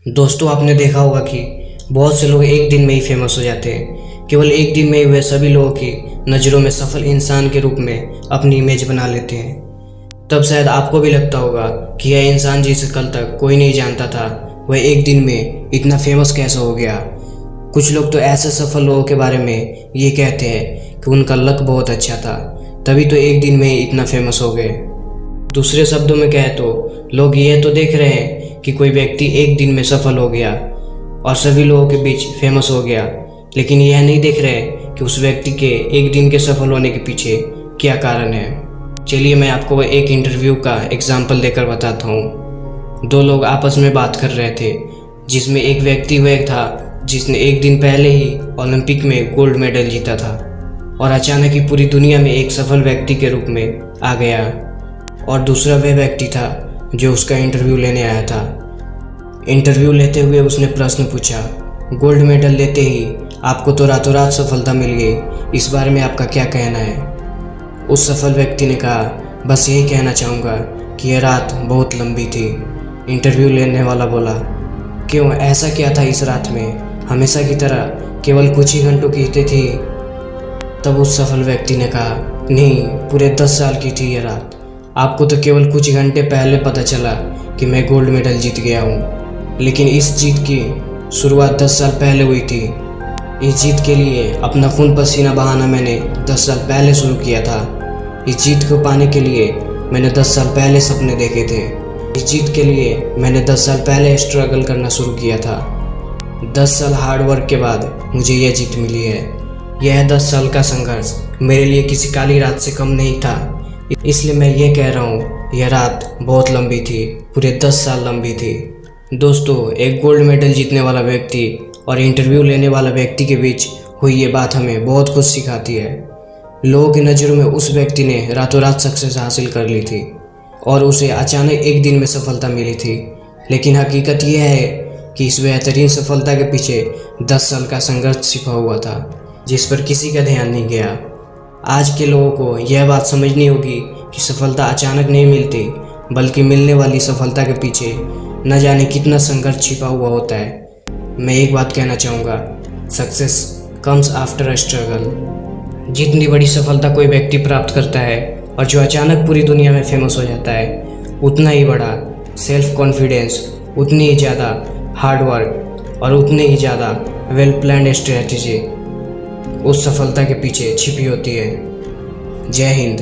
दोस्तों, आपने देखा होगा कि बहुत से लोग एक दिन में ही फेमस हो जाते हैं। केवल एक दिन में ही वे सभी लोगों की नज़रों में सफल इंसान के रूप में अपनी इमेज बना लेते हैं। तब शायद आपको भी लगता होगा कि यह इंसान जिसे कल तक कोई नहीं जानता था, वह एक दिन में इतना फेमस कैसे हो गया। कुछ लोग तो ऐसे सफल लोगों के बारे में ये कहते हैं कि उनका लक बहुत अच्छा था, तभी तो एक दिन में ही इतना फेमस हो गए। दूसरे शब्दों में कहें तो लोग यह तो देख रहे हैं कि कोई व्यक्ति एक दिन में सफल हो गया और सभी लोगों के बीच फेमस हो गया, लेकिन यह नहीं देख रहे कि उस व्यक्ति के एक दिन के सफल होने के पीछे क्या कारण है। चलिए मैं आपको एक इंटरव्यू का एग्जाम्पल देकर बताता हूँ। दो लोग आपस में बात कर रहे थे, जिसमें एक व्यक्ति वह था जिसने एक दिन पहले ही ओलंपिक में गोल्ड मेडल जीता था और अचानक ही पूरी दुनिया में एक सफल व्यक्ति के रूप में आ गया। और दूसरा वह व्यक्ति था जो उसका इंटरव्यू लेने आया था। इंटरव्यू लेते हुए उसने प्रश्न पूछा, गोल्ड मेडल लेते ही आपको तो रातों रात सफलता मिल गई, इस बारे में आपका क्या कहना है। उस सफल व्यक्ति ने कहा, बस यही कहना चाहूँगा कि यह रात बहुत लंबी थी। इंटरव्यू लेने वाला बोला, क्यों, ऐसा क्या था इस रात में, हमेशा की तरह केवल कुछ ही घंटों की थी। तब उस सफल व्यक्ति ने कहा, नहीं, पूरे 10 साल की थी यह रात। आपको तो केवल कुछ घंटे पहले पता चला कि मैं गोल्ड मेडल जीत गया हूँ, लेकिन इस जीत की शुरुआत 10 साल पहले हुई थी। इस जीत के लिए अपना खून पसीना बहाना मैंने 10 साल पहले शुरू किया था। इस जीत को पाने के लिए मैंने 10 साल पहले सपने देखे थे। इस जीत के लिए मैंने 10 साल पहले स्ट्रगल करना शुरू किया था। 10 साल हार्ड वर्क के बाद मुझे यह जीत मिली है। यह 10 साल का संघर्ष मेरे लिए किसी काली रात से कम नहीं था, इसलिए मैं ये कह रहा हूँ, यह रात बहुत लंबी थी, पूरे 10 साल लंबी थी। दोस्तों, एक गोल्ड मेडल जीतने वाला व्यक्ति और इंटरव्यू लेने वाला व्यक्ति के बीच हुई ये बात हमें बहुत कुछ सिखाती है। लोगों की नज़रों में उस व्यक्ति ने रातों रात सक्सेस हासिल कर ली थी और उसे अचानक एक दिन में सफलता मिली थी, लेकिन हकीकत यह है कि इस बेहतरीन सफलता के पीछे 10 साल का संघर्ष छिपा हुआ था, जिस पर किसी का ध्यान नहीं गया। आज के लोगों को यह बात समझनी होगी कि सफलता अचानक नहीं मिलती, बल्कि मिलने वाली सफलता के पीछे न जाने कितना संघर्ष छिपा हुआ होता है। मैं एक बात कहना चाहूँगा, success comes after a struggle. जितनी बड़ी सफलता कोई व्यक्ति प्राप्त करता है और जो अचानक पूरी दुनिया में फेमस हो जाता है, उतना ही बड़ा सेल्फ कॉन्फिडेंस, उतनी ही ज़्यादा हार्ड वर्क और उतनी ही ज़्यादा वेल प्लान्ड स्ट्रेटजी उस सफलता के पीछे छिपी होती है। जय हिंद।